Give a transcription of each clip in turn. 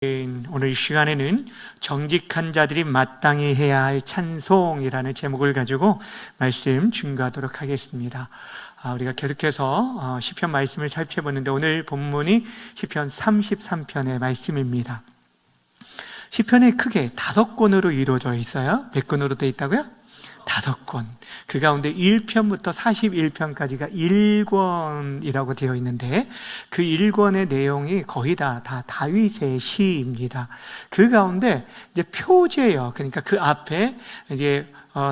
오늘 이 시간에는 정직한 자들이 마땅히 해야 할 찬송이라는 제목을 가지고 말씀 증거하도록 하겠습니다. 우리가 계속해서 시편 말씀을 살펴보는데 오늘 본문이 시편 33편의 말씀입니다. 시편이 크게 5권으로 이루어져 있어요. 몇 권으로 되어 있다고요? 5권. 그 가운데 1편부터 41편까지가 1권이라고 되어 있는데 그 1권의 내용이 거의 다 다윗의 시입니다. 그 가운데 이제 표제요. 그러니까 그 앞에 이제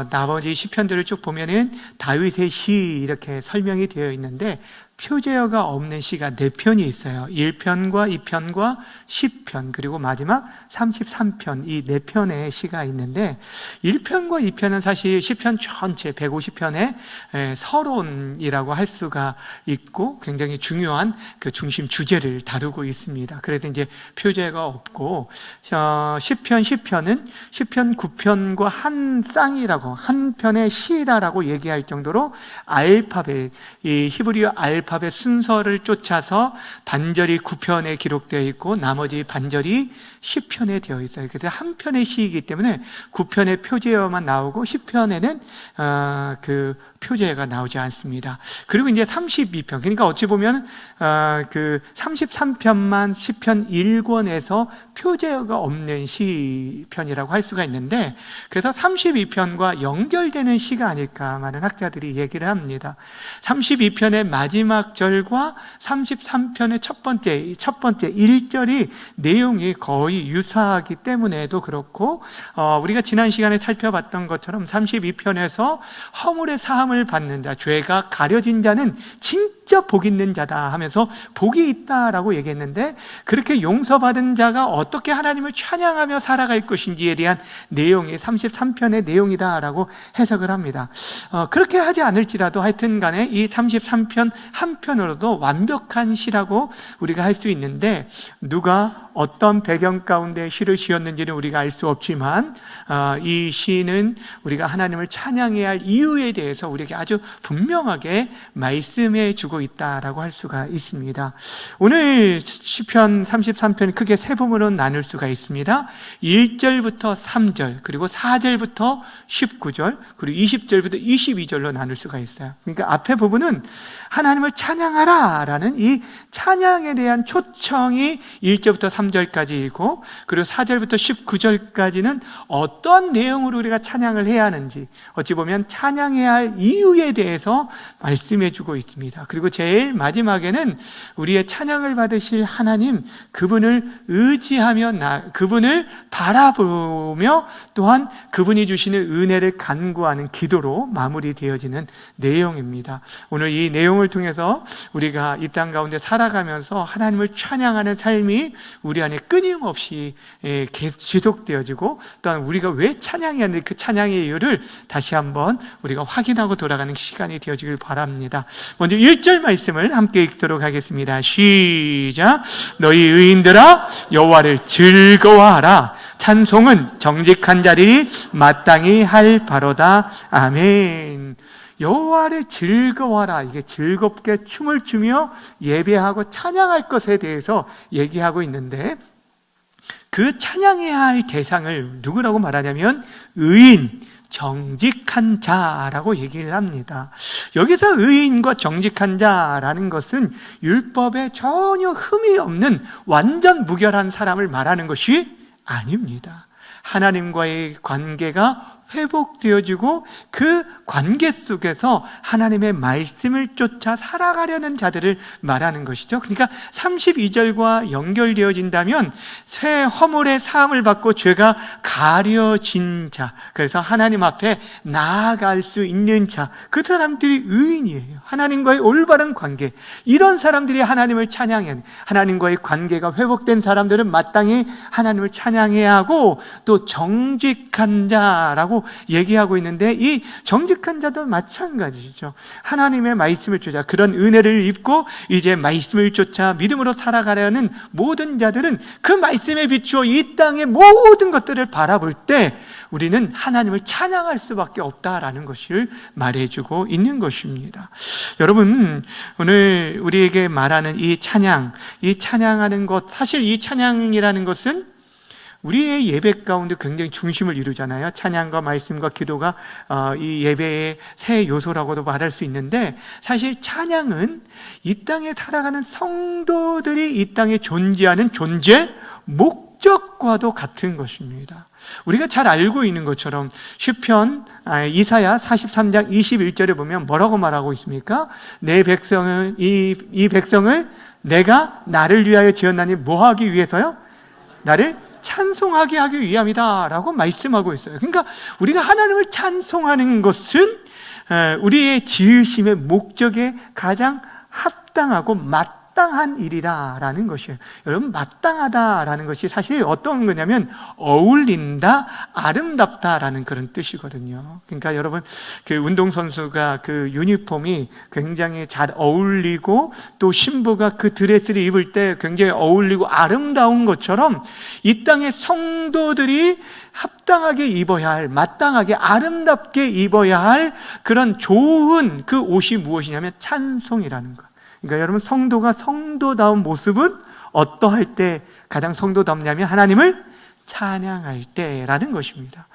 나머지 시편들을 쭉 보면은 다윗의 시 이렇게 설명이 되어 있는데 표제어가 없는 시가 4편이 있어요. 1편과 2편과 10편 그리고 마지막 33편 이 4편의 시가 있는데 1편과 2편은 사실 시편 전체 150편의 서론이라고 할 수가 있고 굉장히 중요한 그 중심 주제를 다루고 있습니다. 그래서 이제 표제가 없고 10편은 시편 9편과 한 쌍이라고 한 편의 시라라고 얘기할 정도로 알파벳 이 히브리어 알파벳 순서를 쫓아서 반절이 9편에 기록되어 있고 나머지 반절이 10편에 되어 있어요. 그래서 한 편의 시이기 때문에 9편의 표제어만 나오고 10편에는 그 표제어가 나오지 않습니다. 그리고 이제 32편 그러니까 어찌 보면 그 33편만 시편 1권에서 표제어가 없는 시편이라고 할 수가 있는데 그래서 32편과 연결되는 시가 아닐까 많은 학자들이 얘기를 합니다. 32편의 마지막 절과 33편의 첫 번째 1절이 내용이 거의 유사하기 때문에도 그렇고 우리가 지난 시간에 살펴봤던 것처럼 32편에서 허물의 사함을 받는 자, 죄가 가려진 자는 진짜 복 있는 자다 하면서 복이 있다라고 얘기했는데 그렇게 용서받은 자가 어떻게 하나님을 찬양하며 살아갈 것인지에 대한 내용이 33편의 내용이다라고 해석을 합니다. 그렇게 하지 않을지라도 하여튼 간에 이 33편 한편으로도 완벽한 시라고 우리가 할 수 있는데 누가 어떤 배경 가운데 시를 지었는지는 우리가 알 수 없지만 이 시는 우리가 하나님을 찬양해야 할 이유에 대해서 우리에게 아주 분명하게 말씀해 주고 있다라고 할 수가 있습니다. 오늘 시편 33편 크게 세 부분으로 나눌 수가 있습니다. 1절부터 3절 그리고 4절부터 19절 그리고 20절부터 22절로 나눌 수가 있어요. 그러니까 앞에 부분은 하나님을 찬양하라 라는 이 찬양에 대한 초청이 1절부터 3절까지이고 그리고 4절부터 19절까지는 어떤 내용으로 우리가 찬양을 해야 하는지 어찌 보면 찬양해야 할 이유에 대해서 말씀해 주고 있습니다. 그리고 제일 마지막에는 우리의 찬양을 받으실 하나님 그분을 의지하며 그분을 바라보며 또한 그분이 주시는 은혜를 간구하는 기도로 마무리되어지는 내용입니다. 오늘 이 내용을 통해서 우리가 이 땅 가운데 살아가면서 하나님을 찬양하는 삶이 우리 안에 끊임없이 지속되어지고 또한 우리가 왜 찬양해야 하는지 그 찬양의 이유를 다시 한번 우리가 확인하고 돌아가는 시간이 되어지길 바랍니다. 먼저 1절 말씀을 함께 읽도록 하겠습니다. 시작. 너희 의인들아 여호와를 즐거워하라. 찬송은 정직한 자들이 마땅히 할 바로다. 아멘. 여호와를 즐거워하라. 이게 즐겁게 춤을 추며 예배하고 찬양할 것에 대해서 얘기하고 있는데 그 찬양해야 할 대상을 누구라고 말하냐면 의인, 정직한 자라고 얘기를 합니다. 여기서 의인과 정직한 자라는 것은 율법에 전혀 흠이 없는 완전 무결한 사람을 말하는 것이 아닙니다. 하나님과의 관계가 회복되어지고 그 관계 속에서 하나님의 말씀을 쫓아 살아가려는 자들을 말하는 것이죠. 그러니까 32절과 연결되어진다면 새 허물의 사함을 받고 죄가 가려진 자, 그래서 하나님 앞에 나아갈 수 있는 자, 그 사람들이 의인이에요. 하나님과의 올바른 관계, 이런 사람들이 하나님을 찬양해야 해요. 하나님과의 관계가 회복된 사람들은 마땅히 하나님을 찬양해야 하고 또 정직한 자라고 얘기하고 있는데 이 정직한 자도 마찬가지죠. 하나님의 말씀을 쫓아 그런 은혜를 입고 이제 말씀을 쫓아 믿음으로 살아가려는 모든 자들은 그 말씀에 비추어 이 땅의 모든 것들을 바라볼 때 우리는 하나님을 찬양할 수밖에 없다라는 것을 말해주고 있는 것입니다. 여러분, 오늘 우리에게 말하는 이 찬양하는 것, 사실 이 찬양이라는 것은 우리의 예배 가운데 굉장히 중심을 이루잖아요. 찬양과 말씀과 기도가 이 예배의 세 요소라고도 말할 수 있는데, 사실 찬양은 이 땅에 살아가는 성도들이 이 땅에 존재하는 존재 목적과도 같은 것입니다. 우리가 잘 알고 있는 것처럼 시편 이사야 43장 21절에 보면 뭐라고 말하고 있습니까? 내 백성은 이 백성을 내가 나를 위하여 지었나니 뭐하기 위해서요? 나를 찬송하게 하기 위함이다 라고 말씀하고 있어요. 그러니까 우리가 하나님을 찬송하는 것은 우리의 지으심의 목적에 가장 합당하고 마땅한 일이라는 것이에요. 여러분, 마땅하다라는 것이 사실 어떤 거냐면 어울린다, 아름답다라는 그런 뜻이거든요. 그러니까 여러분, 그 운동선수가 그 유니폼이 굉장히 잘 어울리고 또 신부가 그 드레스를 입을 때 굉장히 어울리고 아름다운 것처럼 이 땅의 성도들이 합당하게 입어야 할, 마땅하게 아름답게 입어야 할 그런 좋은 그 옷이 무엇이냐면 찬송이라는 것. 그러니까 여러분, 성도가 성도다운 모습은 어떠할 때 가장 성도답냐면 하나님을 찬양할 때라는 것입니다.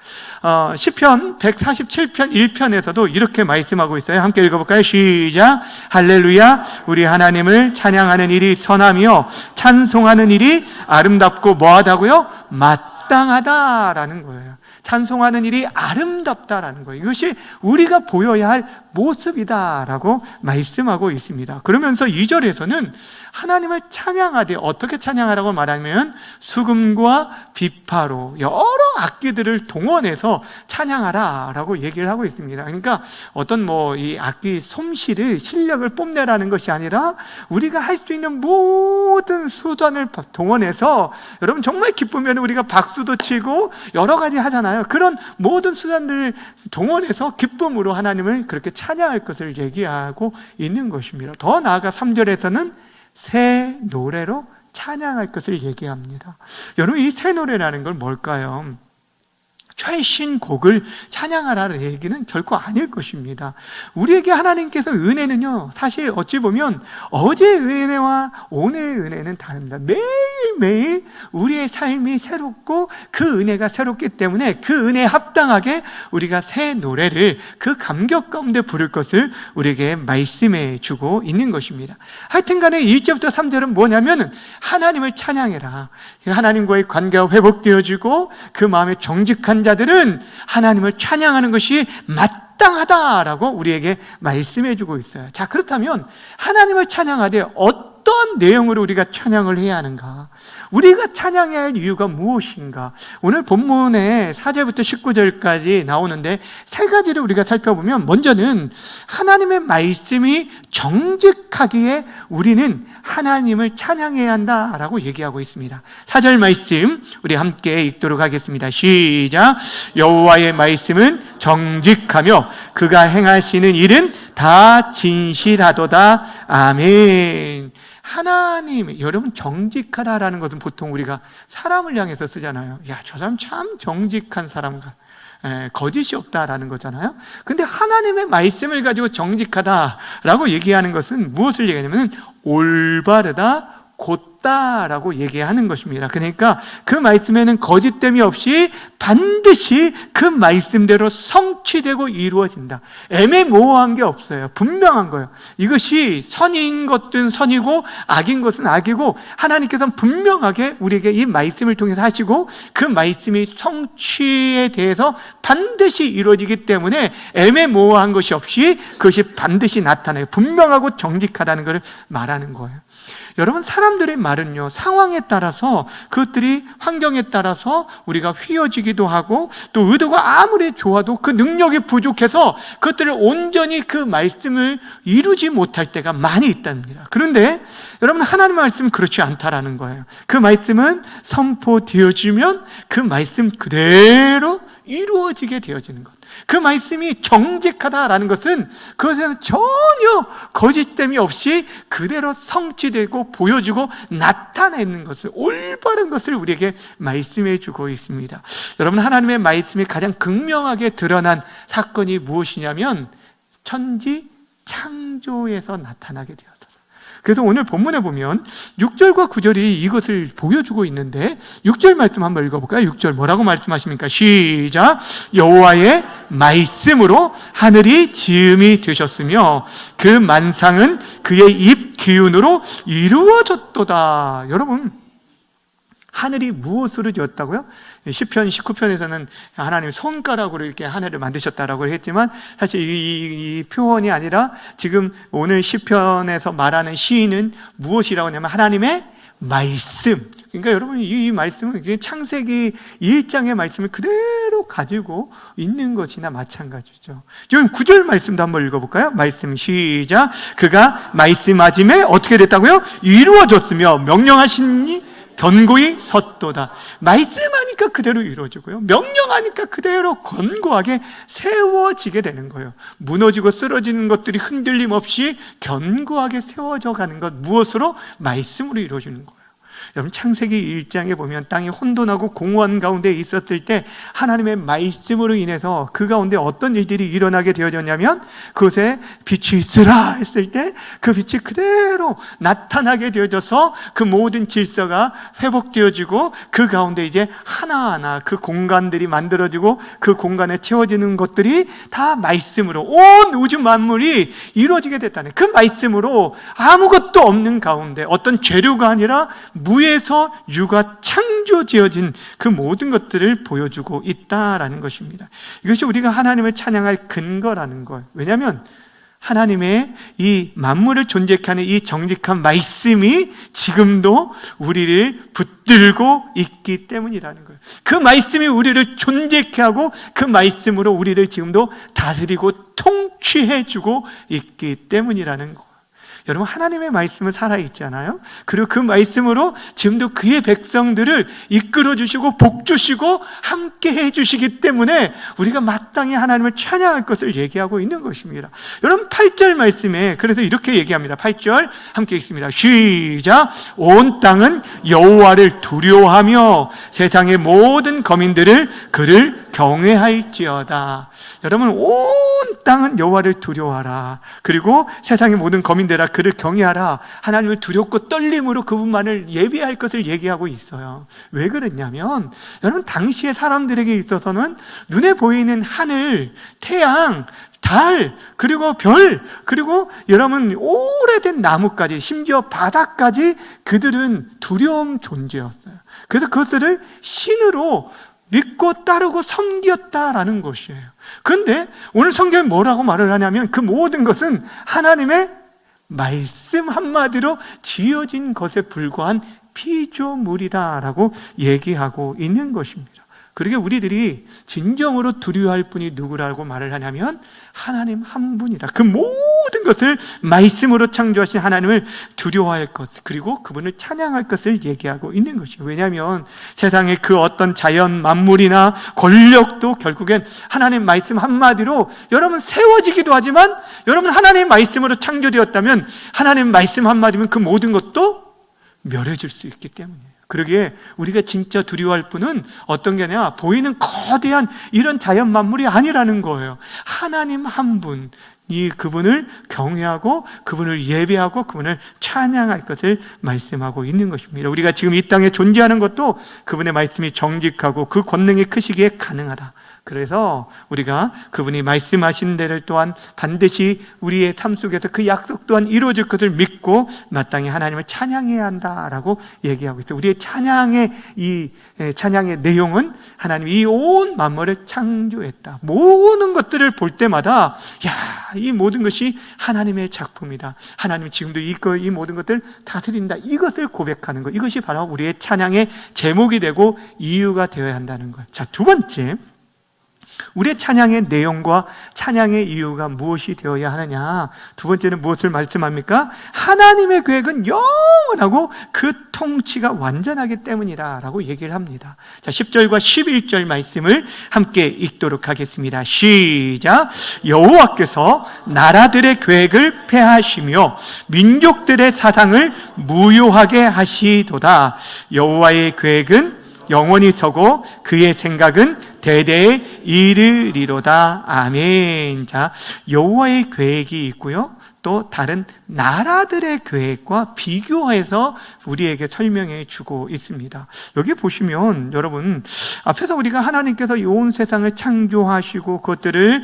시편 147편 1편에서도 이렇게 말씀하고 있어요. 함께 읽어볼까요? 시작. 할렐루야. 우리 하나님을 찬양하는 일이 선하며 찬송하는 일이 아름답고 뭐하다고요? 마땅하다라는 거예요. 찬송하는 일이 아름답다라는 거예요. 이것이 우리가 보여야 할 모습이다라고 말씀하고 있습니다. 그러면서 2절에서는 하나님을 찬양하되, 어떻게 찬양하라고 말하면 수금과 비파로 여러 악기들을 동원해서 찬양하라라고 얘기를 하고 있습니다. 그러니까 어떤 이 악기 솜씨를, 실력을 뽐내라는 것이 아니라 우리가 할 수 있는 모든 수단을 동원해서, 여러분 정말 기쁘면 우리가 박수도 치고 여러 가지 하잖아요. 그런 모든 수단들을 동원해서 기쁨으로 하나님을 그렇게 찬양할 것을 얘기하고 있는 것입니다. 더 나아가 3절에서는 새 노래로 찬양할 것을 얘기합니다. 여러분, 이 새 노래라는 걸 뭘까요? 최신 곡을 찬양하라는 얘기는 결코 아닐 것입니다. 우리에게 하나님께서 은혜는요, 사실 어찌 보면 어제의 은혜와 오늘의 은혜는 다릅니다. 매일매일 우리의 삶이 새롭고 그 은혜가 새롭기 때문에 그 은혜에 합당하게 우리가 새 노래를 그 감격 가운데 부를 것을 우리에게 말씀해 주고 있는 것입니다. 하여튼 간에 1절부터 3절은 뭐냐면 하나님을 찬양해라. 하나님과의 관계가 회복되어지고 그 마음에 정직한 자들은 하나님을 찬양하는 것이 마땅하다라고 우리에게 말씀해 주고 있어요. 자, 그렇다면 하나님을 찬양하되 어떤 내용으로 우리가 찬양을 해야 하는가? 우리가 찬양해야 할 이유가 무엇인가? 오늘 본문에 4절부터 19절까지 나오는데 세 가지를 우리가 살펴보면, 먼저는 하나님의 말씀이 정직하기에 우리는 하나님을 찬양해야 한다라고 얘기하고 있습니다. 4절 말씀 우리 함께 읽도록 하겠습니다. 시작. 여호와의 말씀은 정직하며 그가 행하시는 일은 다 진실하도다. 아멘. 하나님, 여러분, 정직하다라는 것은 보통 우리가 사람을 향해서 쓰잖아요. 야, 저 사람 참 정직한 사람과 거짓이 없다라는 거잖아요. 근데 하나님의 말씀을 가지고 정직하다라고 얘기하는 것은 무엇을 얘기하냐면 올바르다, 곧다라고 얘기하는 것입니다. 그러니까 그 말씀에는 거짓됨이 없이 반드시 그 말씀대로 성취되고 이루어진다. 애매모호한 게 없어요. 분명한 거예요. 이것이 선인 것은 선이고 악인 것은 악이고, 하나님께서는 분명하게 우리에게 이 말씀을 통해서 하시고 그 말씀이 성취에 대해서 반드시 이루어지기 때문에 애매모호한 것이 없이 그것이 반드시 나타나요. 분명하고 정직하다는 것을 말하는 거예요. 여러분, 사람들의 말은요, 상황에 따라서, 그것들이 환경에 따라서 우리가 휘어지기도 하고, 또 의도가 아무리 좋아도 그 능력이 부족해서 그것들을 온전히 그 말씀을 이루지 못할 때가 많이 있답니다. 그런데 여러분, 하나님의 말씀은 그렇지 않다라는 거예요. 그 말씀은 선포되어지면 그 말씀 그대로 이루어지게 되어지는 것. 그 말씀이 정직하다라는 것은 그것에는 전혀 거짓됨이 없이 그대로 성취되고 보여주고 나타내는 것을, 올바른 것을 우리에게 말씀해 주고 있습니다. 여러분, 하나님의 말씀이 가장 극명하게 드러난 사건이 무엇이냐면 천지 창조에서 나타나게 되었다. 그래서 오늘 본문에 보면 6절과 9절이 이것을 보여주고 있는데 6절 말씀 한번 읽어볼까요? 6절 뭐라고 말씀하십니까? 시작! 여호와의 말씀으로 하늘이 지음이 되셨으며 그 만상은 그의 입 기운으로 이루어졌도다. 여러분, 하늘이 무엇으로 지었다고요? 시편 19편에서는 하나님 손가락으로 이렇게 하늘을 만드셨다라고 했지만 사실 이 표현이 아니라 지금 오늘 시편에서 말하는 시인은 무엇이라고 하냐면 하나님의 말씀. 그러니까 여러분, 이 말씀은 창세기 1장의 말씀을 그대로 가지고 있는 것이나 마찬가지죠. 지금 9절 말씀도 한번 읽어볼까요? 말씀 시작! 그가 말씀하심에 어떻게 됐다고요? 이루어졌으며 명령하시니 견고히 섰도다. 말씀하니까 그대로 이루어지고요, 명령하니까 그대로 견고하게 세워지게 되는 거예요. 무너지고 쓰러지는 것들이 흔들림 없이 견고하게 세워져 가는 것, 무엇으로? 말씀으로 이루어지는 거예요. 여러분, 창세기 1장에 보면 땅이 혼돈하고 공허한 가운데 있었을 때 하나님의 말씀으로 인해서 그 가운데 어떤 일들이 일어나게 되어졌냐면 그곳에 빛이 있으라 했을 때 그 빛이 그대로 나타나게 되어져서 그 모든 질서가 회복되어지고 그 가운데 이제 하나하나 그 공간들이 만들어지고 그 공간에 채워지는 것들이 다 말씀으로 온 우주 만물이 이루어지게 됐다는, 그 말씀으로 아무것도 없는 가운데 어떤 재료가 아니라 무에서 유가 창조지어진 그 모든 것들을 보여주고 있다라는 것입니다. 이것이 우리가 하나님을 찬양할 근거라는 거예요. 왜냐하면 하나님의 이 만물을 존재케 하는 이 정직한 말씀이 지금도 우리를 붙들고 있기 때문이라는 거예요. 그 말씀이 우리를 존재케 하고 그 말씀으로 우리를 지금도 다스리고 통치해주고 있기 때문이라는 거예요. 여러분, 하나님의 말씀은 살아있잖아요. 그리고 그 말씀으로 지금도 그의 백성들을 이끌어주시고 복주시고 함께 해주시기 때문에 우리가 마땅히 하나님을 찬양할 것을 얘기하고 있는 것입니다. 여러분, 8절 말씀에 그래서 이렇게 얘기합니다. 8절 함께 읽습니다. 시작! 온 땅은 여호와를 두려워하며 세상의 모든 거민들을 그를 경외할지어다. 여러분, 온 땅은 여호와를 두려워하라. 그리고 세상의 모든 거민들아 그를 경외하라. 하나님을 두렵고 떨림으로 그분만을 예배할 것을 얘기하고 있어요. 왜 그랬냐면 여러분, 당시의 사람들에게 있어서는 눈에 보이는 하늘, 태양, 달, 그리고 별, 그리고 여러분 오래된 나무까지, 심지어 바다까지 그들은 두려운 존재였어요. 그래서 그것을 신으로 믿고 따르고 섬겼다라는 것이에요. 그런데 오늘 성경에 뭐라고 말을 하냐면 그 모든 것은 하나님의 말씀 한마디로 지어진 것에 불과한 피조물이다라고 얘기하고 있는 것입니다. 그러게 우리들이 진정으로 두려워할 분이 누구라고 말을 하냐면 하나님 한 분이다. 그 모든 것을 말씀으로 창조하신 하나님을 두려워할 것, 그리고 그분을 찬양할 것을 얘기하고 있는 것이에요. 왜냐하면 세상의 그 어떤 자연 만물이나 권력도 결국엔 하나님 말씀 한마디로 여러분 세워지기도 하지만 여러분 하나님의 말씀으로 창조되었다면 하나님 말씀 한마디면 그 모든 것도 멸해질 수 있기 때문이에요. 그러기에 우리가 진짜 두려워할 분은 어떤 게 아니라 보이는 거대한 이런 자연 만물이 아니라는 거예요. 하나님 한 분, 그분을 경외하고 그분을 예배하고 그분을 찬양할 것을 말씀하고 있는 것입니다. 우리가 지금 이 땅에 존재하는 것도 그분의 말씀이 정직하고 그 권능이 크시기에 가능하다. 그래서 우리가 그분이 말씀하신 대를 또한 반드시 우리의 삶 속에서 그 약속 또한 이루어질 것을 믿고 마땅히 하나님을 찬양해야 한다라고 얘기하고 있어요. 우리의 찬양의 내용은 하나님이 이 온 만물을 창조했다. 모든 것들을 볼 때마다 이 모든 것이 하나님의 작품이다. 하나님 지금도 이 모든 것들을 다스린다. 이것을 고백하는 것, 이것이 바로 우리의 찬양의 제목이 되고 이유가 되어야 한다는 거예요. 자, 두 번째, 우리의 찬양의 내용과 찬양의 이유가 무엇이 되어야 하느냐? 두 번째는 무엇을 말씀합니까? 하나님의 계획은 영원하고 그 통치가 완전하기 때문이다 라고 얘기를 합니다. 자, 10절과 11절 말씀을 함께 읽도록 하겠습니다. 시작! 여호와께서 나라들의 계획을 폐하시며 민족들의 사상을 무효하게 하시도다. 여호와의 계획은 영원히 서고 그의 생각은 대대에 이르리로다. 아멘. 자, 여호와의 계획이 있고요, 또 다른 나라들의 계획과 비교해서 우리에게 설명해 주고 있습니다. 여기 보시면 여러분, 앞에서 우리가 하나님께서 이 온 세상을 창조하시고 그것들을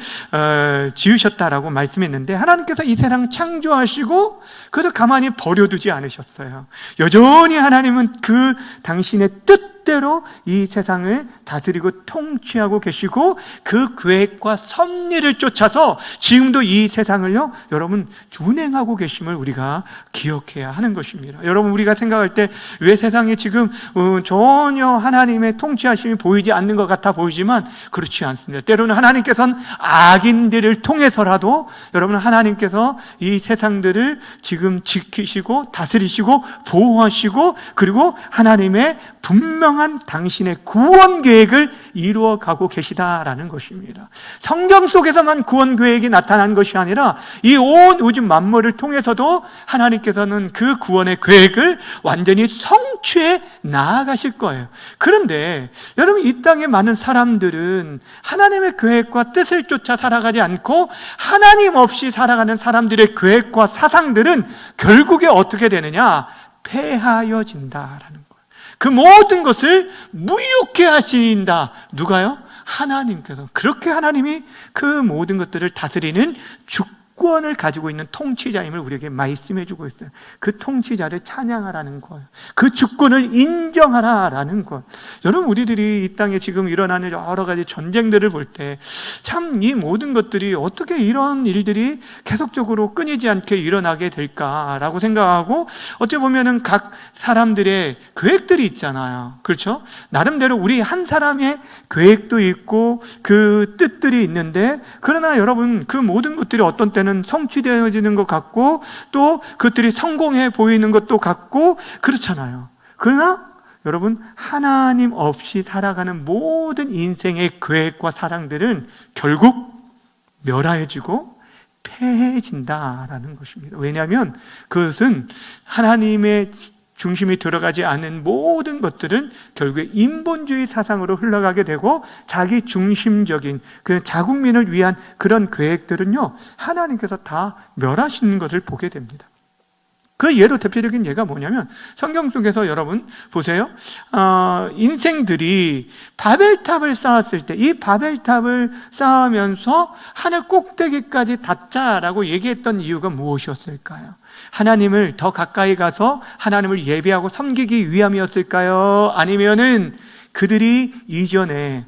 지으셨다라고 말씀했는데, 하나님께서 이 세상 창조하시고 그것을 가만히 버려두지 않으셨어요. 여전히 하나님은 그 당신의 뜻대로 이 세상을 다스리고 통치하고 계시고, 그 계획과 섭리를 쫓아서 지금도 이 세상을요, 여러분, 운행하고 계심을 우리가 기억해야 하는 것입니다. 여러분, 우리가 생각할 때 왜 세상이 지금 전혀 하나님의 통치하심이 보이지 않는 것 같아 보이지만 그렇지 않습니다. 때로는 하나님께서는 악인들을 통해서라도 여러분, 하나님께서 이 세상들을 지금 지키시고 다스리시고 보호하시고, 그리고 하나님의 분명한 당신의 구원 계획을 이루어가고 계시다라는 것입니다. 성경 속에서만 구원 계획이 나타난 것이 아니라 이 온 우주 만물을 통해서도 하나님께서는 그 구원의 계획을 완전히 성취해 나아가실 거예요. 그런데 여러분, 이 땅에 많은 사람들은 하나님의 계획과 뜻을 쫓아 살아가지 않고 하나님 없이 살아가는 사람들의 계획과 사상들은 결국에 어떻게 되느냐? 패하여진다라는 거예요. 그 모든 것을 무익해 하신다. 누가요? 하나님께서. 그렇게 하나님이 그 모든 것들을 다스리는 주권을 가지고 있는 통치자임을 우리에게 말씀해 주고 있어요. 그 통치자를 찬양하라는 것, 그 주권을 인정하라라는 것. 여러분, 우리들이 이 땅에 지금 일어나는 여러 가지 전쟁들을 볼 때 참 이 모든 것들이 어떻게 이런 일들이 계속적으로 끊이지 않게 일어나게 될까라고 생각하고, 어떻게 보면은 각 사람들의 계획들이 있잖아요. 그렇죠? 나름대로 우리 한 사람의 계획도 있고 그 뜻들이 있는데, 그러나 여러분, 그 모든 것들이 어떤 때는 성취되어지는 것 같고 또 그것들이 성공해 보이는 것도 같고 그렇잖아요. 그러나 여러분, 하나님 없이 살아가는 모든 인생의 계획과 사랑들은 결국 멸하여지고 패해진다라는 것입니다. 왜냐하면 그것은 하나님의 중심이 들어가지 않은 모든 것들은 결국에 인본주의 사상으로 흘러가게 되고, 자기 중심적인 그 자국민을 위한 그런 계획들은요, 하나님께서 다 멸하시는 것을 보게 됩니다. 그 예로 대표적인 예가 뭐냐면, 성경 속에서 여러분 보세요. 인생들이 바벨탑을 쌓았을 때, 이 바벨탑을 쌓으면서 하늘 꼭대기까지 닿자라고 얘기했던 이유가 무엇이었을까요? 하나님을 더 가까이 가서 하나님을 예배하고 섬기기 위함이었을까요? 아니면은 그들이 이전에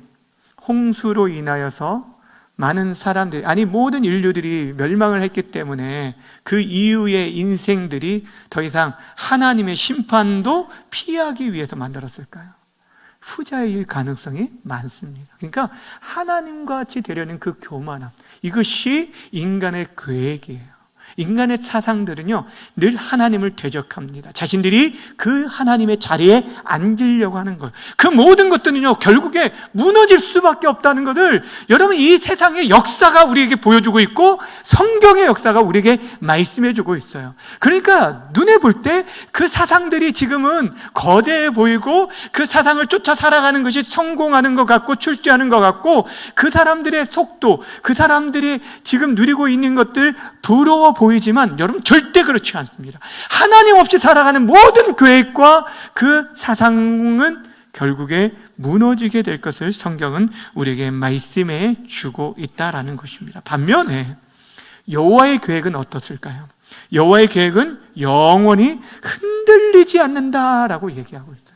홍수로 인하여서 많은 사람들이, 아니 모든 인류들이 멸망을 했기 때문에 그 이후의 인생들이 더 이상 하나님의 심판도 피하기 위해서 만들었을까요? 후자일 가능성이 많습니다. 그러니까 하나님과 같이 되려는 그 교만함, 이것이 인간의 계획이에요. 인간의 사상들은요, 늘 하나님을 대적합니다. 자신들이 그 하나님의 자리에 앉으려고 하는 거예요. 그 모든 것들은요, 결국에 무너질 수밖에 없다는 것을 여러분, 이 세상의 역사가 우리에게 보여주고 있고 성경의 역사가 우리에게 말씀해주고 있어요. 그러니까 눈에 볼 때 그 사상들이 지금은 거대해 보이고 그 사상을 쫓아 살아가는 것이 성공하는 것 같고 출세하는 것 같고, 그 사람들의 속도, 그 사람들이 지금 누리고 있는 것들 부러워 보이지만 여러분, 절대 그렇지 않습니다. 하나님 없이 살아가는 모든 계획과 그 사상은 결국에 무너지게 될 것을 성경은 우리에게 말씀해 주고 있다라는 것입니다. 반면에 여호와의 계획은 어떻을까요? 여호와의 계획은 영원히 흔들리지 않는다라고 얘기하고 있어요.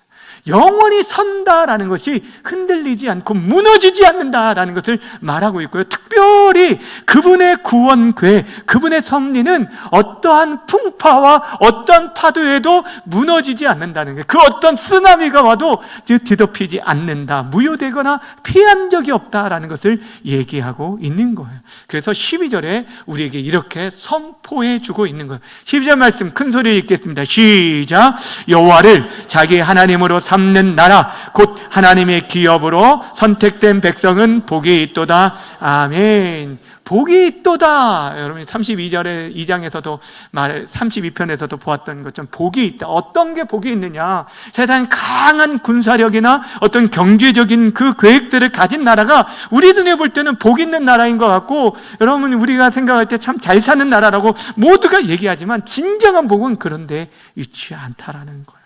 영원히 선다라는 것이 흔들리지 않고 무너지지 않는다라는 것을 말하고 있고요. 특별히 그분의 구원 계획, 그분의 섭리는 어떠한 풍파와 어떠한 파도에도 무너지지 않는다는 거예요. 그 어떤 쓰나미가 와도 뒤덮이지 않는다, 무효되거나 피한 적이 없다라는 것을 얘기하고 있는 거예요. 그래서 12절에 우리에게 이렇게 선포해 주고 있는 거예요. 12절 말씀 큰 소리로 읽겠습니다. 시작. 여호와를 자기 하나님으로 삼는 나라 곧 하나님의 기업으로 선택된 백성은 복이 있도다. 아멘. 복이 있도다. 여러분 32절에 2장에서도 32편에서도 보았던 것처럼 복이 있다. 어떤 게 복이 있느냐? 세상에 강한 군사력이나 어떤 경제적인 그 계획들을 가진 나라가 우리 눈에 볼 때는 복 있는 나라인 것 같고, 여러분 우리가 생각할 때 참 잘 사는 나라라고 모두가 얘기하지만 진정한 복은 그런데 있지 않다라는 거예요.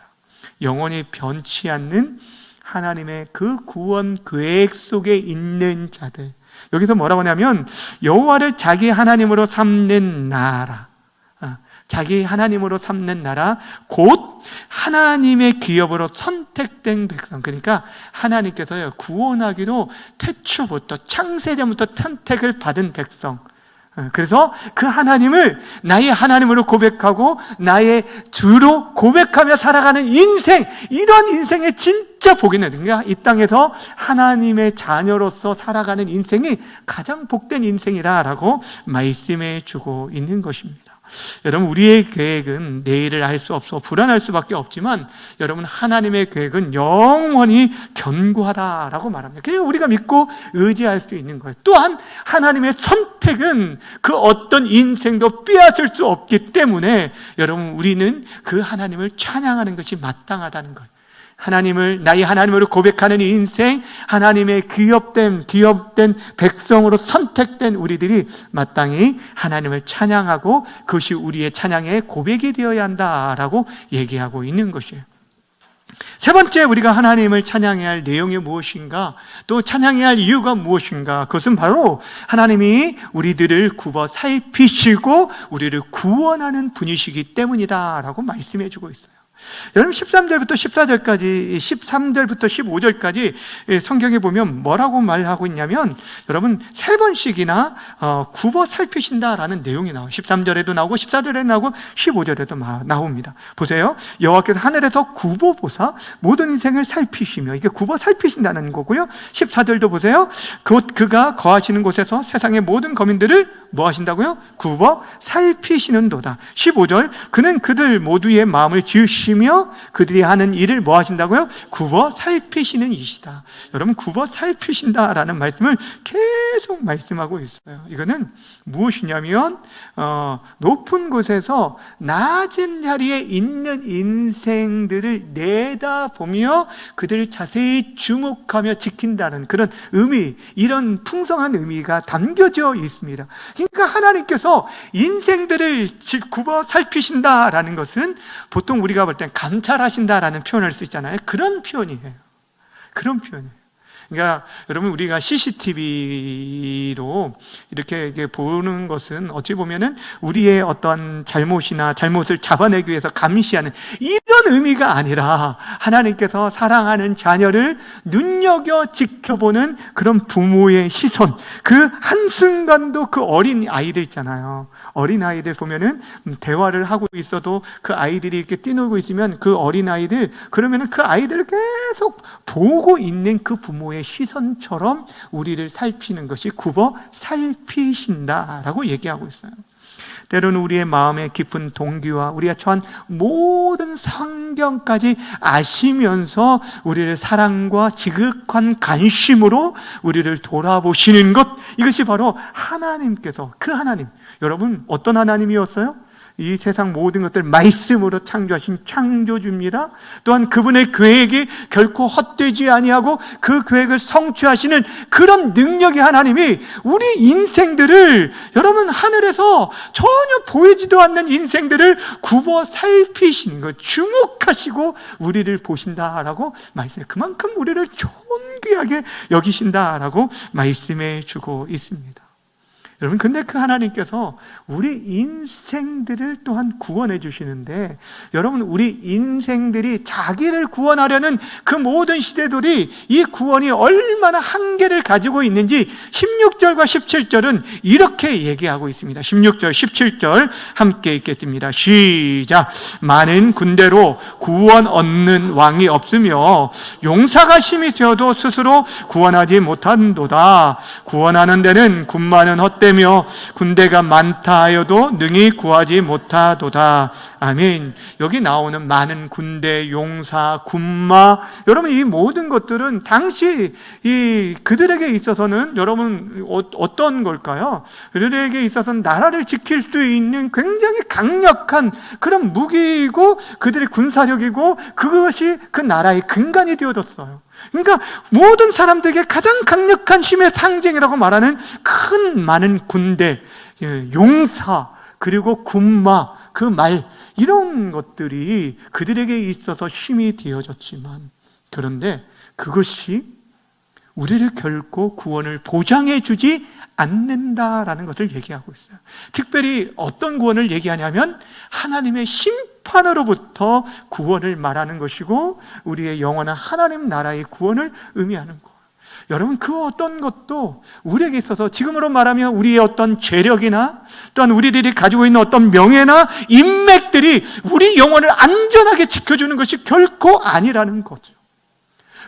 영원히 변치 않는 하나님의 그 구원 계획 속에 있는 자들, 여기서 뭐라고 하냐면 여호와를 자기 하나님으로 삼는 나라, 자기 하나님으로 삼는 나라 곧 하나님의 기업으로 선택된 백성. 그러니까 하나님께서요 구원하기로 태초부터 창세전부터 선택을 받은 백성. 그래서 그 하나님을 나의 하나님으로 고백하고 나의 주로 고백하며 살아가는 인생, 이런 인생의 진짜 복이는, 그러니까 이 땅에서 하나님의 자녀로서 살아가는 인생이 가장 복된 인생이라고 말씀해 주고 있는 것입니다. 여러분 우리의 계획은 내일을 알 수 없어 불안할 수밖에 없지만, 여러분 하나님의 계획은 영원히 견고하다라고 말합니다. 그래서 우리가 믿고 의지할 수 있는 거예요. 또한 하나님의 선택은 그 어떤 인생도 빼앗을 수 없기 때문에 여러분 우리는 그 하나님을 찬양하는 것이 마땅하다는 거예요. 하나님을 나의 하나님으로 고백하는 인생, 하나님의 기업된 백성으로 선택된 우리들이 마땅히 하나님을 찬양하고 그것이 우리의 찬양의 고백이 되어야 한다라고 얘기하고 있는 것이에요. 세 번째, 우리가 하나님을 찬양해야 할 내용이 무엇인가, 또 찬양해야 할 이유가 무엇인가, 그것은 바로 하나님이 우리들을 굽어 살피시고 우리를 구원하는 분이시기 때문이다라고 말씀해 주고 있어요. 여러분 13절부터 14절까지 13절부터 15절까지 성경에 보면 뭐라고 말하고 있냐면, 여러분 세 번씩이나 굽어 살피신다라는 내용이 나와요. 13절에도 나오고 14절에도 나오고 15절에도 나옵니다. 보세요. 여호와께서 하늘에서 굽어 보사 모든 인생을 살피시며, 이게 굽어 살피신다는 거고요. 14절도 보세요. 곧 그가 거하시는 곳에서 세상의 모든 거민들을 뭐 하신다고요? 굽어 살피시는도다. 15절, 그는 그들 모두의 마음을 지으시며 그들이 하는 일을 뭐 하신다고요? 굽어 살피시는 이시다. 여러분 굽어 살피신다라는 말씀을 계속 말씀하고 있어요. 이거는 무엇이냐면 높은 곳에서 낮은 자리에 있는 인생들을 내다보며 그들을 자세히 주목하며 지킨다는 그런 의미, 이런 풍성한 의미가 담겨져 있습니다. 그러니까 하나님께서 인생들을 굽어 살피신다라는 것은 보통 우리가 볼 땐 감찰하신다라는 표현을 쓰잖아요. 그런 표현이에요. 그런 표현이에요. 그러니까 여러분 우리가 CCTV로 이렇게 보는 것은 어찌 보면은 우리의 어떤 잘못이나 잘못을 잡아내기 위해서 감시하는 이런 의미가 아니라, 하나님께서 사랑하는 자녀를 눈여겨 지켜보는 그런 부모의 시선, 그 한순간도 그 어린 아이들 있잖아요. 어린 아이들 보면은 대화를 하고 있어도 그 아이들이 이렇게 뛰놀고 있으면 그 어린 아이들, 그러면은 그 아이들을 계속 보고 있는 그 부모의 시선처럼 우리를 살피는 것이 굽어 살피신다라고 얘기하고 있어요. 때로는 우리의 마음의 깊은 동기와 우리가 처한 모든 상경까지 아시면서 우리를 사랑과 지극한 관심으로 우리를 돌아보시는 것, 이것이 바로 하나님께서, 그 하나님, 여러분 어떤 하나님이었어요? 이 세상 모든 것들 말씀으로 창조하신 창조주입니다. 또한 그분의 계획이 결코 헛되지 아니하고 그 계획을 성취하시는 그런 능력의 하나님이 우리 인생들을, 여러분 하늘에서 전혀 보이지도 않는 인생들을 굽어 살피시는 것, 주목하시고 우리를 보신다라고 말씀해, 그만큼 우리를 존귀하게 여기신다라고 말씀해 주고 있습니다. 여러분 근데 그 하나님께서 우리 인생들을 또한 구원해 주시는데, 여러분 우리 인생들이 자기를 구원하려는 그 모든 시대들이 이 구원이 얼마나 한계를 가지고 있는지 16절과 17절은 이렇게 얘기하고 있습니다. 16절 17절 함께 읽겠습니다. 시작. 많은 군대로 구원 얻는 왕이 없으며 용사가 심히 되어도 스스로 구원하지 못한도다. 구원하는 데는 군 많은 헛되이 구하려며 군대가 많다 하여도 능히 구하지 못하도다. 아멘. 여기 나오는 많은 군대, 용사, 군마, 여러분 이 모든 것들은 당시 그들에게 있어서는 여러분 어떤 걸까요? 그들에게 있어서는 나라를 지킬 수 있는 굉장히 강력한 그런 무기이고 그들의 군사력이고 그것이 그 나라의 근간이 되어졌어요. 그러니까 모든 사람들에게 가장 강력한 힘의 상징이라고 말하는 큰 많은 군대, 용사, 그리고 군마, 그 말, 이런 것들이 그들에게 있어서 힘이 되어졌지만, 그런데 그것이 우리를 결코 구원을 보장해 주지 않는다라는 것을 얘기하고 있어요. 특별히 어떤 구원을 얘기하냐면 하나님의 심판으로부터 구원을 말하는 것이고 우리의 영원한 하나님 나라의 구원을 의미하는 거예요. 여러분 그 어떤 것도 우리에게 있어서 지금으로 말하면 우리의 어떤 재력이나 또한 우리들이 가지고 있는 어떤 명예나 인맥들이 우리 영혼을 안전하게 지켜주는 것이 결코 아니라는 거죠.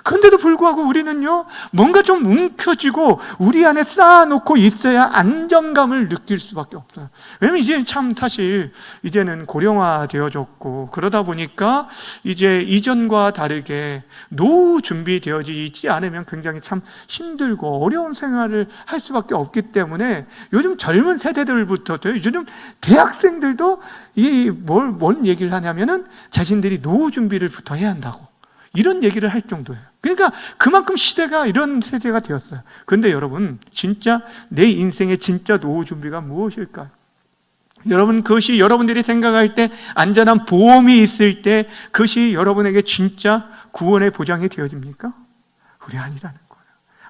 그런데도 불구하고 우리는요, 뭔가 좀 움켜쥐고 우리 안에 쌓아놓고 있어야 안정감을 느낄 수밖에 없어요. 왜냐면 이제 참 사실 이제는 고령화되어졌고 그러다 보니까 이제 이전과 다르게 노후 준비되어지지 있지 않으면 굉장히 참 힘들고 어려운 생활을 할 수밖에 없기 때문에 요즘 젊은 세대들부터도 요즘 대학생들도 뭔 얘기를 하냐면은 자신들이 노후 준비를부터 해야 한다고 이런 얘기를 할 정도예요. 그러니까 그만큼 시대가 이런 세대가 되었어요. 그런데 여러분 진짜 내 인생의 진짜 노후 준비가 무엇일까요? 여러분 그것이 여러분들이 생각할 때 안전한 보험이 있을 때 그것이 여러분에게 진짜 구원의 보장이 되어집니까? 그게 아니라는 거예요.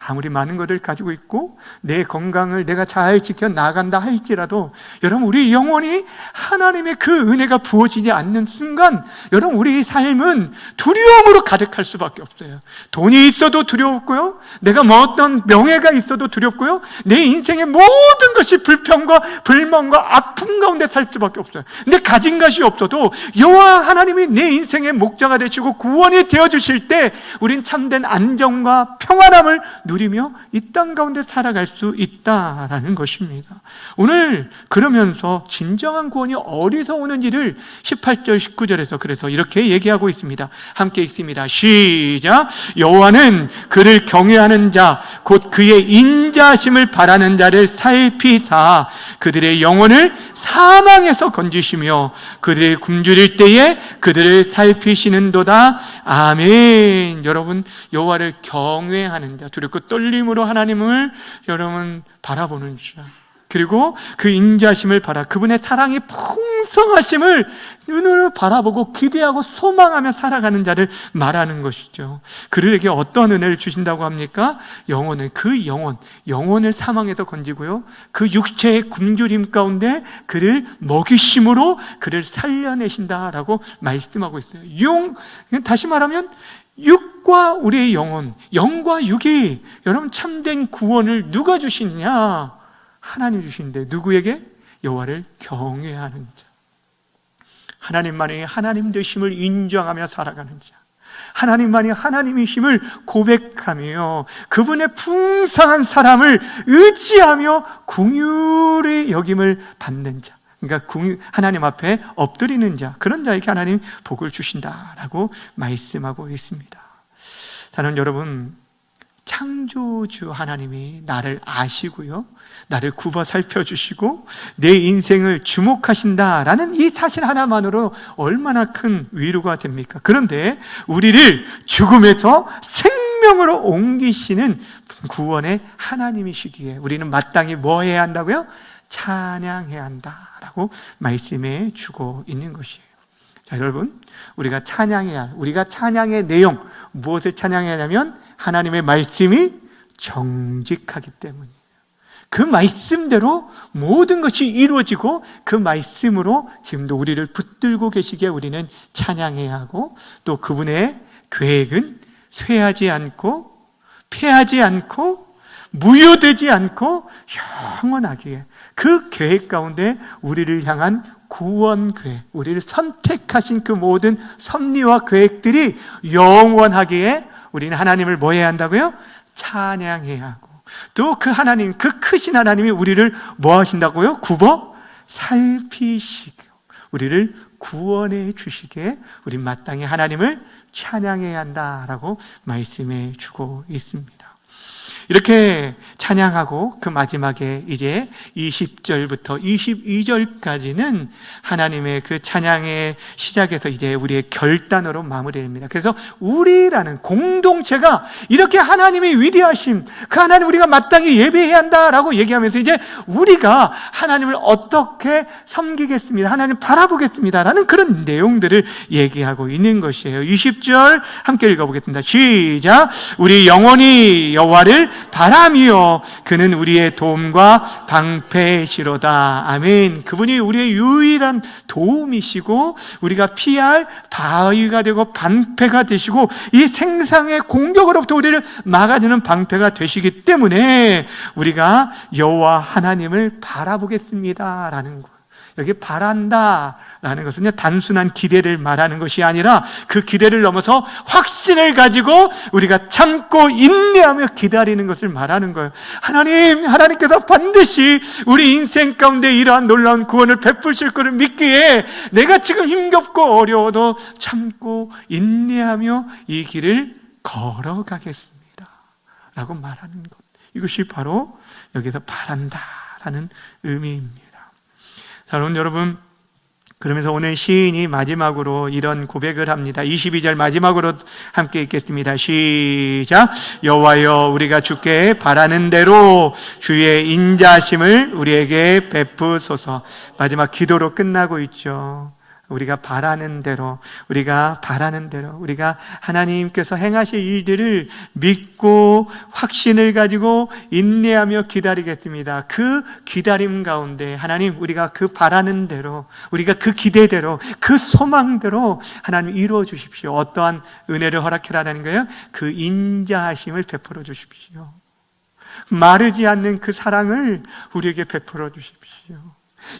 아무리 많은 것을 가지고 있고 내 건강을 내가 잘 지켜 나간다 할지라도 여러분 우리 영혼이 하나님의 그 은혜가 부어지지 않는 순간 여러분 우리 삶은 두려움으로 가득할 수밖에 없어요. 돈이 있어도 두렵고요, 내가 뭐 어떤 명예가 있어도 두렵고요, 내 인생의 모든 것이 불평과 불만과 아픔 가운데 살 수밖에 없어요. 근데 가진 것이 없어도 여호와 하나님이 내 인생의 목자가 되시고 구원이 되어주실 때 우린 참된 안정과 평안함을 누리며 이 땅 가운데 살아갈 수 있다라는 것입니다. 오늘 그러면서 진정한 구원이 어디서 오는지를 18절 19절에서 그래서 이렇게 얘기하고 있습니다. 함께 읽습니다. 시작. 여호와는 그를 경외하는 자 곧 그의 인자심을 바라는 자를 살피사 그들의 영혼을 사망에서 건지시며 그들의 굶주릴 때에 그들을 살피시는도다. 아멘. 여러분 여호와를 경외하는 자, 두렵고 떨림으로 하나님을 여러분 바라보는 자, 그리고 그 인자심을 그분의 사랑이 풍성하심을 눈으로 바라보고 기대하고 소망하며 살아가는 자를 말하는 것이죠. 그들에게 어떤 은혜를 주신다고 합니까? 영혼을 사망에서 건지고요, 그 육체의 굶주림 가운데 그를 먹이심으로 그를 살려내신다라고 말씀하고 있어요. 다시 말하면 육과 우리의 영과 육이 여러분 참된 구원을 누가 주시느냐? 하나님 주시는데 누구에게? 여호와를 경외하는 자, 하나님만이 하나님 되심을 인정하며 살아가는 자, 하나님만이 하나님이심을 고백하며 그분의 풍성한 사람을 의지하며 긍휼히 여김을 받는 자, 그러니까 하나님 앞에 엎드리는 자, 그런 자에게 하나님 복을 주신다라고 말씀하고 있습니다. 사랑하는 여러분, 창조주 하나님이 나를 아시고요, 나를 굽어 살펴주시고 내 인생을 주목하신다라는 이 사실 하나만으로 얼마나 큰 위로가 됩니까? 그런데 우리를 죽음에서 생명으로 옮기시는 구원의 하나님이시기에 우리는 마땅히 뭐 해야 한다고요? 찬양해야 한다라고 말씀해 주고 있는 것이에요. 자, 여러분, 우리가 찬양의 내용, 무엇을 찬양해야 하냐면 하나님의 말씀이 정직하기 때문이에요. 그 말씀대로 모든 것이 이루어지고 그 말씀으로 지금도 우리를 붙들고 계시기에 우리는 찬양해야 하고, 또 그분의 계획은 쇠하지 않고 패하지 않고 무효되지 않고 영원하기에 그 계획 가운데 우리를 향한 구원 계획, 우리를 선택하신 그 모든 섭리와 계획들이 영원하기에 우리는 하나님을 뭐 해야 한다고요? 찬양해야 하고, 또 그 하나님, 그 크신 하나님이 우리를 뭐 하신다고요? 굽어 살피시고 우리를 구원해 주시게 우리 마땅히 하나님을 찬양해야 한다라고 말씀해 주고 있습니다. 이렇게 찬양하고 그 마지막에 이제 20절부터 22절까지는 하나님의 그 찬양의 시작에서 이제 우리의 결단으로 마무리됩니다. 그래서 우리라는 공동체가 이렇게 하나님의 위대하심, 그 하나님 우리가 마땅히 예배해야 한다라고 얘기하면서 이제 우리가 하나님을 어떻게 섬기겠습니다, 하나님 바라보겠습니다라는 그런 내용들을 얘기하고 있는 것이에요. 20절 함께 읽어보겠습니다. 시작. 우리 영혼이 여호와를 바람이요 그는 우리의 도움과 방패시로다. 아멘. 그분이 우리의 유일한 도움이시고 우리가 피할 바위가 되고 방패가 되시고 이 생상의 공격으로부터 우리를 막아주는 방패가 되시기 때문에 우리가 여호와 하나님을 바라보겠습니다 라는 거예요. 여기 바란다 라는 것은 단순한 기대를 말하는 것이 아니라 그 기대를 넘어서 확신을 가지고 우리가 참고 인내하며 기다리는 것을 말하는 거예요. 하나님께서 반드시 우리 인생 가운데 이러한 놀라운 구원을 베푸실 것을 믿기에 내가 지금 힘겹고 어려워도 참고 인내하며 이 길을 걸어가겠습니다 라고 말하는 것, 이것이 바로 여기서 바란다 라는 의미입니다. 여러분, 그러면서 오늘 시인이 마지막으로 이런 고백을 합니다. 22절 마지막으로 함께 읽겠습니다. 시작. 여호와여 우리가 주께 바라는 대로 주의 인자하심을 우리에게 베푸소서. 마지막 기도로 끝나고 있죠. 우리가 바라는 대로 우리가 하나님께서 행하실 일들을 믿고 확신을 가지고 인내하며 기다리겠습니다. 그 기다림 가운데 하나님 우리가 그 바라는 대로 우리가 그 기대대로 그 소망대로 하나님 이루어 주십시오. 어떠한 은혜를 허락해라는 거예요? 그 인자하심을 베풀어 주십시오. 마르지 않는 그 사랑을 우리에게 베풀어 주십시오.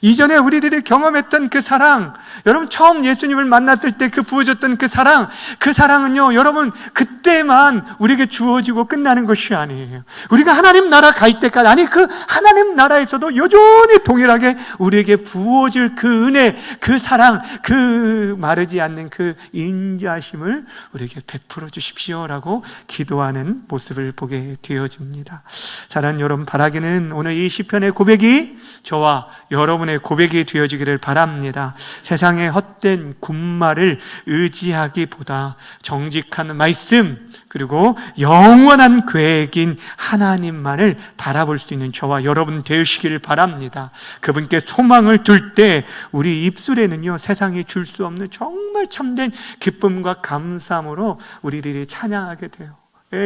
이전에 우리들이 경험했던 그 사랑, 여러분 처음 예수님을 만났을 때 그 부어줬던 그 사랑은요 여러분 그때만 우리에게 주어지고 끝나는 것이 아니에요. 우리가 하나님 나라 갈 때까지, 아니 그 하나님 나라에서도 여전히 동일하게 우리에게 부어질 그 은혜, 그 사랑, 그 마르지 않는 그 인자심을 우리에게 베풀어 주십시오라고 기도하는 모습을 보게 되어집니다. 사랑하는 여러분, 바라기는 오늘 이 시편의 고백이 저와 여러분의 고백이 되어지기를 바랍니다. 세상의 헛된 군말을 의지하기보다 정직한 말씀, 그리고 영원한 계획인 하나님만을 바라볼 수 있는 저와 여러분 되시기를 바랍니다. 그분께 소망을 둘 때 우리 입술에는요 세상이 줄 수 없는 정말 참된 기쁨과 감사함으로 우리들이 찬양하게 돼요.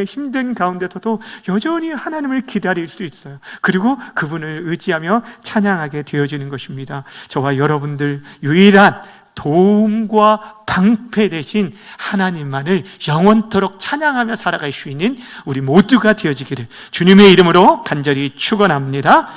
힘든 가운데서도 여전히 하나님을 기다릴 수 있어요. 그리고 그분을 의지하며 찬양하게 되어지는 것입니다. 저와 여러분들 유일한 도움과 방패 되신 하나님만을 영원토록 찬양하며 살아갈 수 있는 우리 모두가 되어지기를 주님의 이름으로 간절히 축원합니다.